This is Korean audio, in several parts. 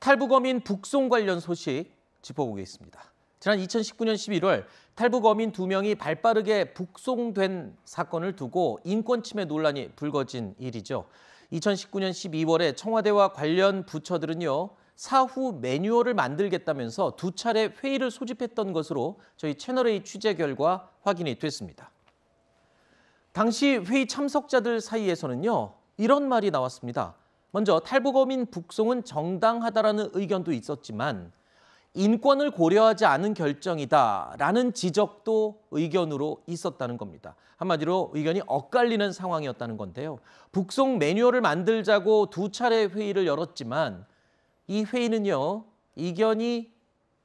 탈북어민 북송 관련 소식 짚어보겠습니다. 지난 2019년 11월 탈북 어민 2명이 발빠르게 북송된 사건을 두고 인권 침해 논란이 불거진 일이죠. 2019년 12월에 청와대와 관련 부처들은요, 사후 매뉴얼을 만들겠다면서 2차례 회의를 소집했던 것으로 저희 채널A 취재 결과 확인이 됐습니다. 당시 회의 참석자들 사이에서는요, 이런 말이 나왔습니다. 먼저 탈북 어민 북송은 정당하다라는 의견도 있었지만 인권을 고려하지 않은 결정이다라는 지적도 의견으로 있었다는 겁니다. 한마디로 의견이 엇갈리는 상황이었다는 건데요. 북송 매뉴얼을 만들자고 2차례 회의를 열었지만 이 회의는요, 이견이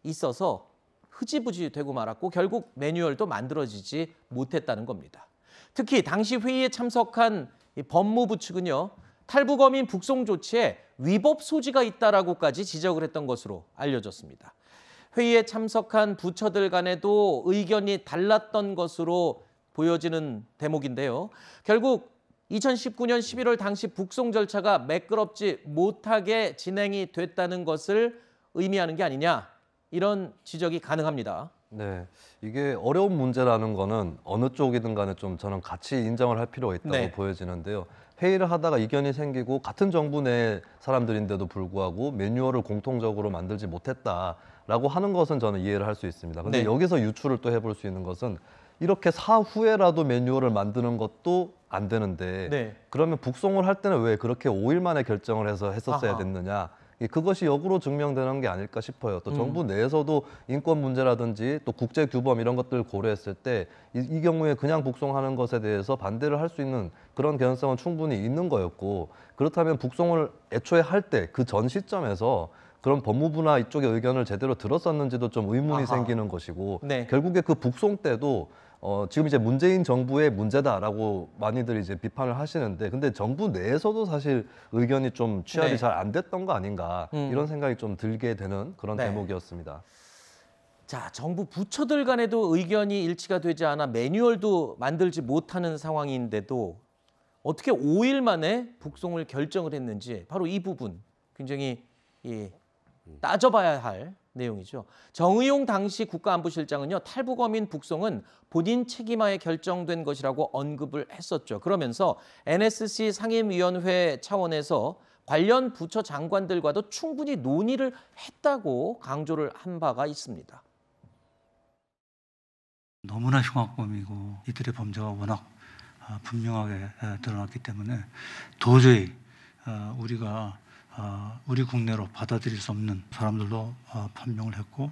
있어서 흐지부지 되고 말았고 결국 매뉴얼도 만들어지지 못했다는 겁니다. 특히 당시 회의에 참석한 법무부 측은요, 탈북 어민 북송 조치에 위법 소지가 있다라고까지 지적을 했던 것으로 알려졌습니다. 회의에 참석한 부처들 간에도 의견이 달랐던 것으로 보여지는 대목인데요. 결국 2019년 11월 당시 북송 절차가 매끄럽지 못하게 진행이 됐다는 것을 의미하는 게 아니냐, 이런 지적이 가능합니다. 네, 이게 어려운 문제라는 거는 어느 쪽이든 간에 좀 저는 같이 인정을 할 필요가 있다고 보여지는데요. 회의를 하다가 이견이 생기고 같은 정부 내 사람들인데도 불구하고 매뉴얼을 공통적으로 만들지 못했다라고 하는 것은 저는 이해를 할 수 있습니다. 근데 여기서 유추를 또 해볼 수 있는 것은 이렇게 사후에라도 매뉴얼을 만드는 것도 안 되는데 그러면 북송을 할 때는 왜 그렇게 5일 만에 결정을 해서 했었어야 됐느냐. 그것이 역으로 증명되는 게 아닐까 싶어요. 또 정부 내에서도 인권 문제라든지 또 국제 규범 이런 것들을 고려했을 때 이 경우에 그냥 북송하는 것에 대해서 반대를 할 수 있는 그런 개연성은 충분히 있는 거였고, 그렇다면 북송을 애초에 할 때 그 전 시점에서 그런 법무부나 이쪽의 의견을 제대로 들었었는지도 좀 의문이 생기는 것이고, 결국에 그 북송 때도 지금 이제 문재인 정부의 문제다라고 많이들 이제 비판을 하시는데, 근데 정부 내에서도 사실 의견이 좀 취합이 잘 안 됐던 거 아닌가, 이런 생각이 좀 들게 되는 그런 대목이었습니다. 자, 정부 부처들 간에도 의견이 일치가 되지 않아 매뉴얼도 만들지 못하는 상황인데도 어떻게 5일 만에 북송을 결정을 했는지, 바로 이 부분 굉장히 따져봐야 할 내용이죠. 정의용 당시 국가안보실장은요, 탈북 어민 북송은 본인 책임하에 결정된 것이라고 언급을 했었죠. 그러면서 NSC 상임위원회 차원에서 관련 부처 장관들과도 충분히 논의를 했다고 강조를 한 바가 있습니다. 너무나 흉악범이고 이들의 범죄가 워낙 분명하게 드러났기 때문에 도저히 우리가 우리 국내로 받아들일 수 없는 사람들도 판명을 했고,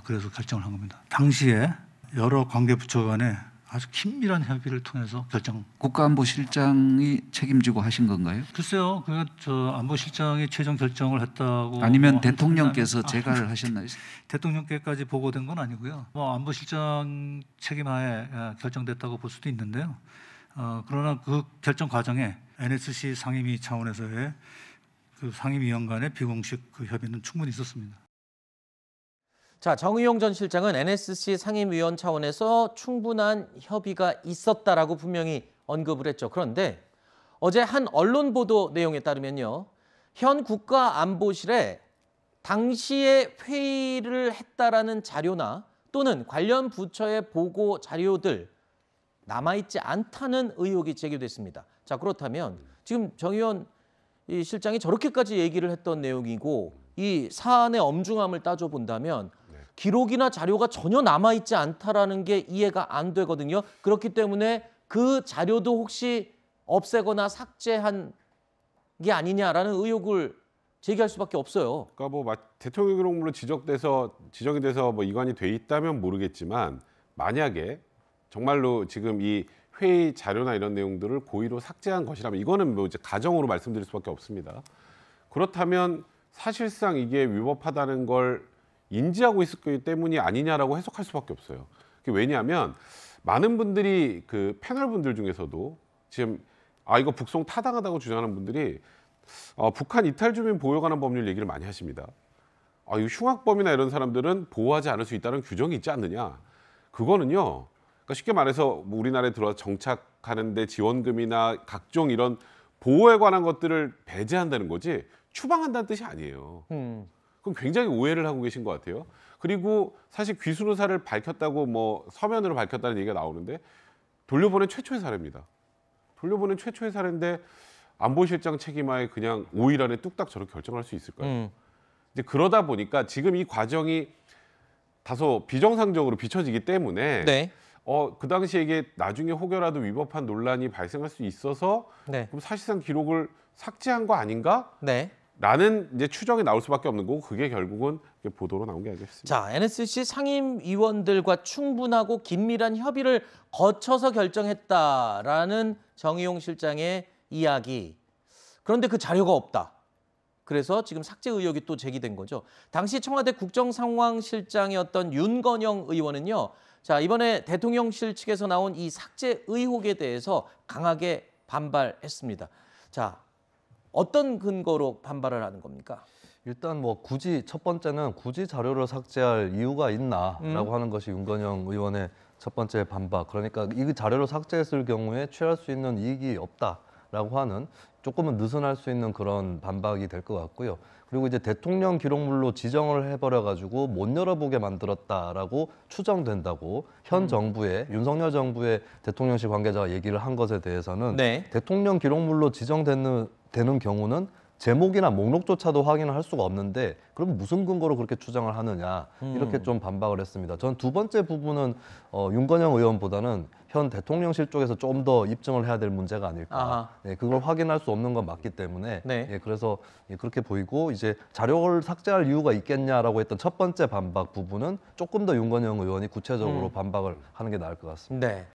그래서 결정을 한 겁니다. 당시에 여러 관계부처 간에 아주 긴밀한 협의를 통해서 결정. 국가안보실장이 책임지고 하신 건가요? 글쎄요, 저 안보실장이 최종 결정을 했다고. 아니면 대통령께서 재가를 하셨나요? 대통령께까지 보고된 건 아니고요. 안보실장 책임하에 결정됐다고 볼 수도 있는데요. 그러나 그 결정 과정에 NSC 상임위 차원에서의 그 상임위원 간의 비공식 그 협의는 충분히 있었습니다. 자, 정의용 전 실장은 NSC 상임위원 차원에서 충분한 협의가 있었다라고 분명히 언급을 했죠. 그런데 어제 한 언론 보도 내용에 따르면요, 현 국가안보실에 당시에 회의를 했다라는 자료나 또는 관련 부처의 보고 자료들 남아있지 않다는 의혹이 제기됐습니다. 자, 그렇다면 지금 정의원 이 실장이 저렇게까지 얘기를 했던 내용이고 이 사안의 엄중함을 따져본다면 기록이나 자료가 전혀 남아있지 않다라는 게 이해가 안 되거든요. 그렇기 때문에 그 자료도 혹시 없애거나 삭제한 게 아니냐라는 의혹을 제기할 수밖에 없어요. 그러니까 뭐 대통령 기록물로 지정이 돼서 뭐 이관이 돼 있다면 모르겠지만, 만약에 정말로 지금 이 회의 자료나 이런 내용들을 고의로 삭제한 것이라면, 이거는 뭐 이제 가정으로 말씀드릴 수밖에 없습니다. 그렇다면 사실상 이게 위법하다는 걸 인지하고 있을 거기 때문이 아니냐라고 해석할 수밖에 없어요. 왜냐하면 많은 분들이 그 패널 분들 중에서도 지금 이거 북송 타당하다고 주장하는 분들이 북한 이탈 주민 보호에 관한 법률 얘기를 많이 하십니다. 이 흉악범이나 이런 사람들은 보호하지 않을 수 있다는 규정이 있지 않느냐. 그거는요, 그러니까 쉽게 말해서 뭐 우리나라에 들어와서 정착하는 데 지원금이나 각종 이런 보호에 관한 것들을 배제한다는 거지 추방한다는 뜻이 아니에요. 그럼 굉장히 오해를 하고 계신 것 같아요. 그리고 사실 귀순 의사를 밝혔다고 뭐 서면으로 밝혔다는 얘기가 나오는데 돌려보낸 최초의 사례입니다. 돌려보낸 최초의 사례인데 안보실장 책임하에 그냥 5일 안에 뚝딱 저렇게 결정할 수 있을까요? 이제 그러다 보니까 지금 이 과정이 다소 비정상적으로 비춰지기 때문에 네. 그 당시에 이게 나중에 혹여라도 위법한 논란이 발생할 수 있어서 네. 그럼 사실상 기록을 삭제한 거 아닌가? 네. 라는 이제 추정이 나올 수밖에 없는 거고 그게 결국은 이게 보도로 나온 게 아니겠습니까? 자, NSC 상임위원들과 충분하고 긴밀한 협의를 거쳐서 결정했다라는 정의용 실장의 이야기. 그런데 그 자료가 없다. 그래서 지금 삭제 의혹이 또 제기된 거죠. 당시 청와대 국정상황실장이었던 윤건영 의원은요. 자, 이번에 대통령실 측에서 나온 이 삭제 의혹에 대해서 강하게 반발했습니다. 자, 어떤 근거로 반발을 하는 겁니까? 일단 뭐 굳이 첫 번째는 굳이 자료를 삭제할 이유가 있나라고 하는 것이 윤건영 의원의 첫 번째 반박. 그러니까 이 자료를 삭제했을 경우에 취할 수 있는 이익이 없다라고 하는 조금은 느슨할 수 있는 그런 반박이 될 것 같고요. 그리고 이제 대통령 기록물로 지정을 해버려 가지고 못 열어보게 만들었다라고 추정된다고 현 정부의 윤석열 정부의 대통령실 관계자가 얘기를 한 것에 대해서는 네. 대통령 기록물로 지정되는 경우는 제목이나 목록조차도 확인을 할 수가 없는데 그럼 무슨 근거로 그렇게 추정을 하느냐 이렇게 좀 반박을 했습니다. 전 두 번째 부분은 윤건영 의원보다는 현 대통령실 쪽에서 좀 더 입증을 해야 될 문제가 아닐까. 네, 그걸 확인할 수 없는 건 맞기 때문에 네. 예, 그래서 그렇게 보이고 이제 자료를 삭제할 이유가 있겠냐라고 했던 첫 번째 반박 부분은 조금 더 윤건영 의원이 구체적으로 반박을 하는 게 나을 것 같습니다. 네.